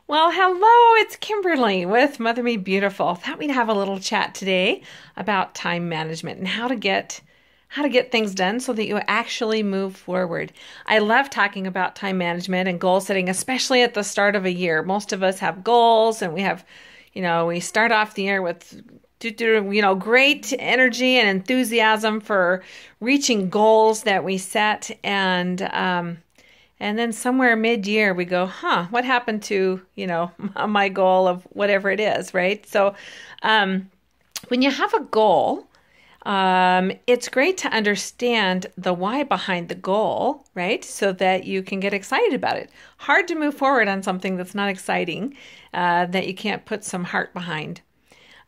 Well, hello, it's Kimberly with Mother Made Beautiful. Thought we'd have a little chat today about time management and how to get things done so that you actually move forward. I love talking about time management and goal setting, especially at the start of a year. Most of us have goals and we start off the year with great energy and enthusiasm for reaching goals that we set and then somewhere mid-year we go, what happened to, my goal of whatever it is, right? So when you have a goal, it's great to understand the why behind the goal, right? So that you can get excited about it. Hard to move forward on something that's not exciting, that you can't put some heart behind.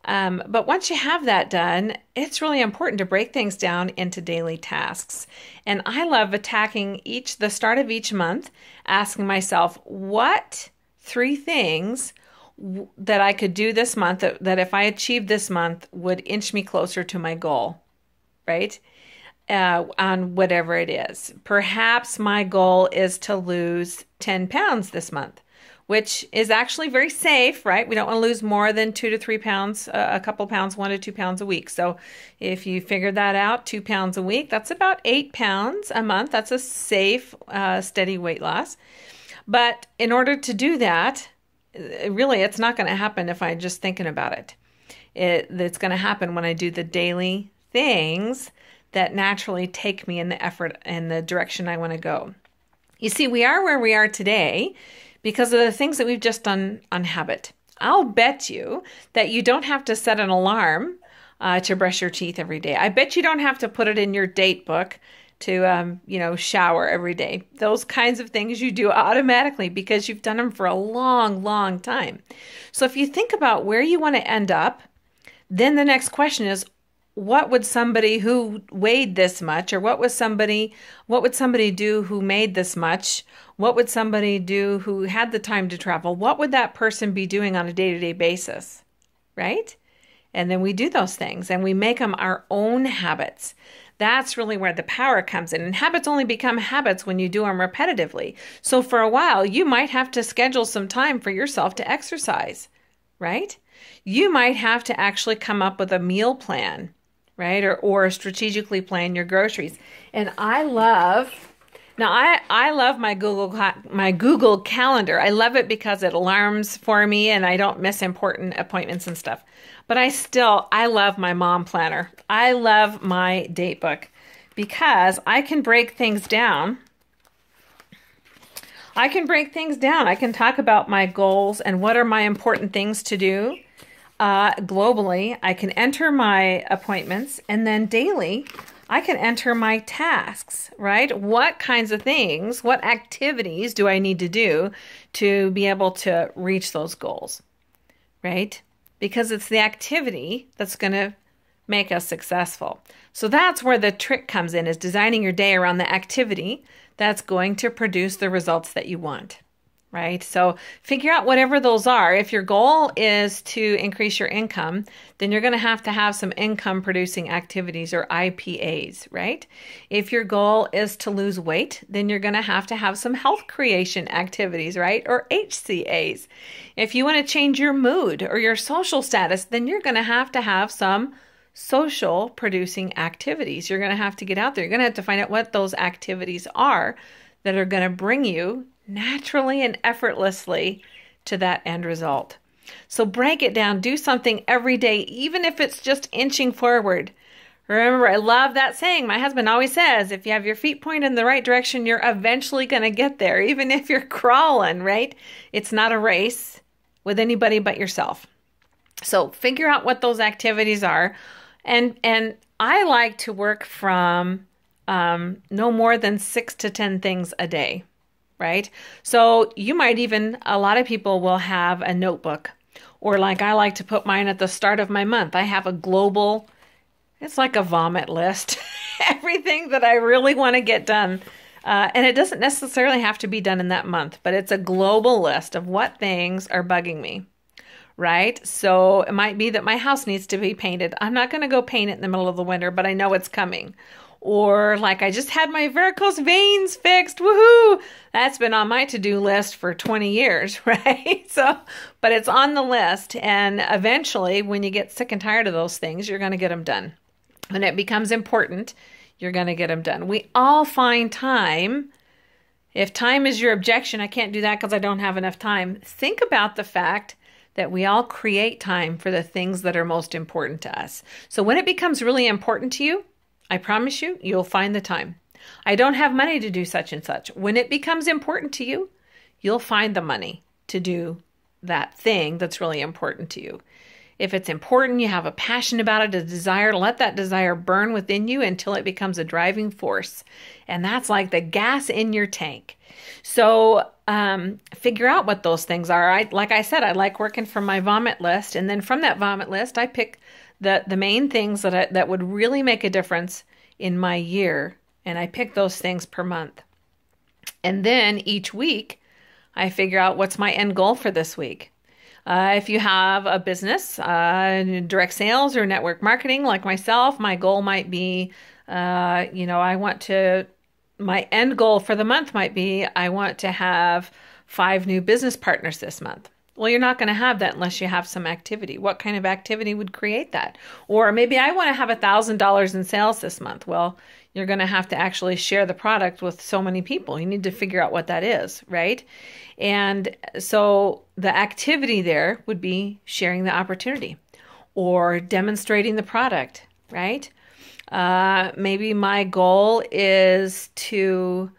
But once you have that done, it's really important to break things down into daily tasks. And I love attacking the start of each month, asking myself, what three things that I could do this month that if I achieved this month would inch me closer to my goal, right? On whatever it is. Perhaps my goal is to lose 10 pounds this month, which is actually very safe, right? We don't want to lose more than 2 to 3 pounds, a couple pounds, 1 to 2 pounds a week. So if you figure that out, 2 pounds a week, that's about 8 pounds a month. That's a safe, steady weight loss. But in order to do that, really, it's not going to happen if I'm just thinking about it. It's going to happen when I do the daily things that naturally take me in the effort and the direction I want to go. You see, we are where we are today because of the things that we've just done on habit. I'll bet you that you don't have to set an alarm to brush your teeth every day. I bet you don't have to put it in your date book to, shower every day. Those kinds of things you do automatically because you've done them for a long, long time. So if you think about where you want to end up, then the next question is, what would somebody who weighed this much, or what would somebody do who made this much? What would somebody do who had the time to travel? What would that person be doing on a day-to-day basis, right? And then we do those things and we make them our own habits. That's really where the power comes in. And habits only become habits when you do them repetitively. So for a while, you might have to schedule some time for yourself to exercise, right? You might have to actually come up with a meal plan, right? Or strategically plan your groceries. And I love my Google Calendar. I love it because it alarms for me and I don't miss important appointments and stuff. But I love my mom planner. I love my date book because I can break things down. I can talk about my goals and what are my important things to do globally. I can enter my appointments, and then daily I can enter my tasks, right? What kinds of things, what activities do I need to do to be able to reach those goals, right? Because it's the activity that's going to make us successful. So that's where the trick comes in, is designing your day around the activity that's going to produce the results that you want, right? So figure out whatever those are. If your goal is to increase your income, then you're going to have some income producing activities, or IPAs, right? If your goal is to lose weight, then you're going to have some health creation activities, right? Or HCAs. If you want to change your mood or your social status, then you're going to have some social producing activities. You're going to have to get out there. You're going to have to find out what those activities are that are going to bring you naturally and effortlessly to that end result. So break it down. Do something every day, even if it's just inching forward. Remember, I love that saying. My husband always says, if you have your feet pointed in the right direction, you're eventually going to get there, even if you're crawling, right? It's not a race with anybody but yourself. So figure out what those activities are. And I like to work from no more than 6 to 10 things a day, right? So a lot of people will have a notebook, or like I like to put mine at the start of my month. I have a global, it's like a vomit list, everything that I really want to get done. And it doesn't necessarily have to be done in that month, but it's a global list of what things are bugging me, right? So it might be that my house needs to be painted. I'm not going to go paint it in the middle of the winter, but I know it's coming. Or like, I just had my varicose veins fixed. Woohoo! That's been on my to-do list for 20 years, right? So, but it's on the list. And eventually, when you get sick and tired of those things, you're going to get them done. When it becomes important, you're going to get them done. We all find time. If time is your objection, I can't do that because I don't have enough time. Think about the fact that we all create time for the things that are most important to us. So when it becomes really important to you, I promise you, you'll find the time. I don't have money to do such and such. When it becomes important to you, you'll find the money to do that thing that's really important to you. If it's important, you have a passion about it, a desire, let that desire burn within you until it becomes a driving force. And that's like the gas in your tank. So figure out what those things are. Like I said, I like working from my vomit list. And then from that vomit list, I pick the main things that would really make a difference in my year. And I pick those things per month. And then each week, I figure out what's my end goal for this week. If you have a business, direct sales or network marketing like myself, my goal might be, my end goal for the month might be, I want to have 5 new business partners this month. Well, you're not going to have that unless you have some activity. What kind of activity would create that? Or maybe I want to have $1,000 in sales this month. Well, you're going to have to actually share the product with so many people. You need to figure out what that is, right? And so the activity there would be sharing the opportunity or demonstrating the product, right? Maybe my goal is to...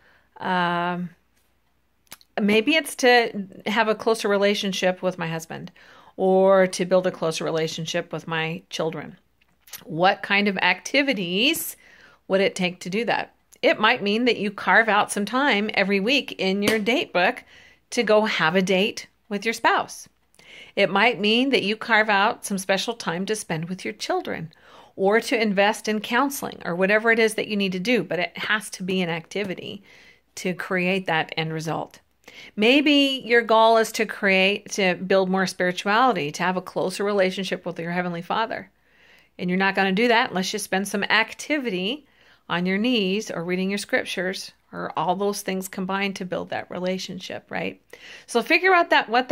maybe it's to have a closer relationship with my husband or to build a closer relationship with my children. What kind of activities would it take to do that? It might mean that you carve out some time every week in your date book to go have a date with your spouse. It might mean that you carve out some special time to spend with your children or to invest in counseling or whatever it is that you need to do, but it has to be an activity to create that end result. Maybe your goal is to build more spirituality, to have a closer relationship with your Heavenly Father. And you're not going to do that unless you spend some activity on your knees or reading your scriptures or all those things combined to build that relationship, right? So figure out what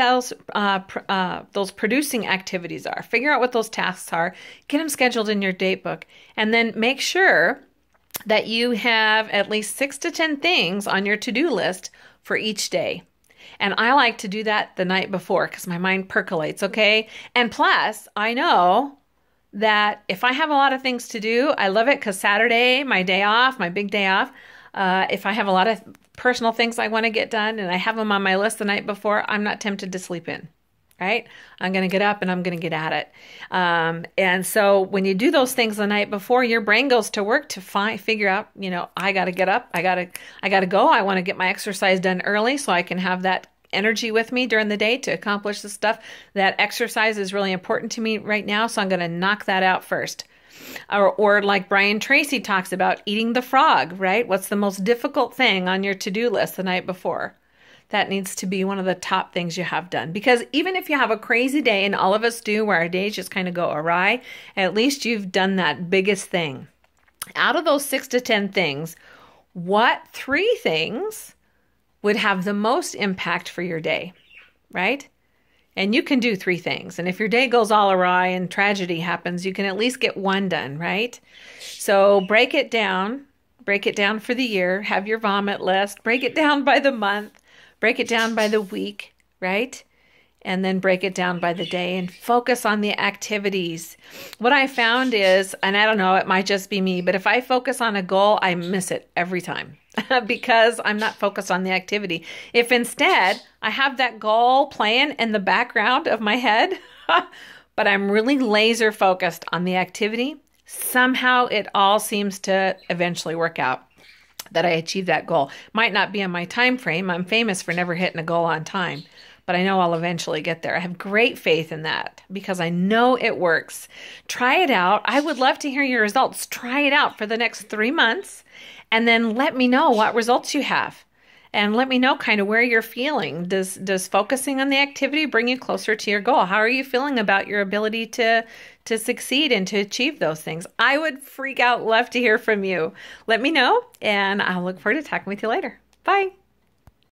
those producing activities are. Figure out what those tasks are. Get them scheduled in your date book. And then make sure that you have at least 6 to 10 things on your to-do list for each day. And I like to do that the night before because my mind percolates, okay? And plus, I know that if I have a lot of things to do, I love it because Saturday, my day off, my big day off, if I have a lot of personal things I want to get done and I have them on my list the night before, I'm not tempted to sleep in, right? I'm going to get up and I'm going to get at it. And so when you do those things the night before, your brain goes to work to figure out, I got to get up. I got to go. I want to get my exercise done early so I can have that energy with me during the day to accomplish the stuff. That exercise is really important to me right now, so I'm going to knock that out first. Or like Brian Tracy talks about, eating the frog, right? What's the most difficult thing on your to-do list the night before? That needs to be one of the top things you have done. Because even if you have a crazy day, and all of us do, where our days just kind of go awry, at least you've done that biggest thing. Out of those 6 to 10 things, what 3 things would have the most impact for your day, right? And you can do 3 things. And if your day goes all awry and tragedy happens, you can at least get 1 done, right? So break it down for the year, have your vomit list, break it down by the month, break it down by the week, right? And then break it down by the day and focus on the activities. What I found is, and I don't know, it might just be me, but if I focus on a goal, I miss it every time because I'm not focused on the activity. If instead I have that goal playing in the background of my head, but I'm really laser focused on the activity, somehow it all seems to eventually work out that I achieve that goal. Might not be on my time frame. I'm famous for never hitting a goal on time, but I know I'll eventually get there. I have great faith in that because I know it works. Try it out. I would love to hear your results. Try it out for the next 3 months and then let me know what results you have. and let me know kind of where you're feeling. Does focusing on the activity bring you closer to your goal? How are you feeling about your ability to succeed and to achieve those things? I would freak out. Love to hear from you. Let me know, and I'll look forward to talking with you later. Bye.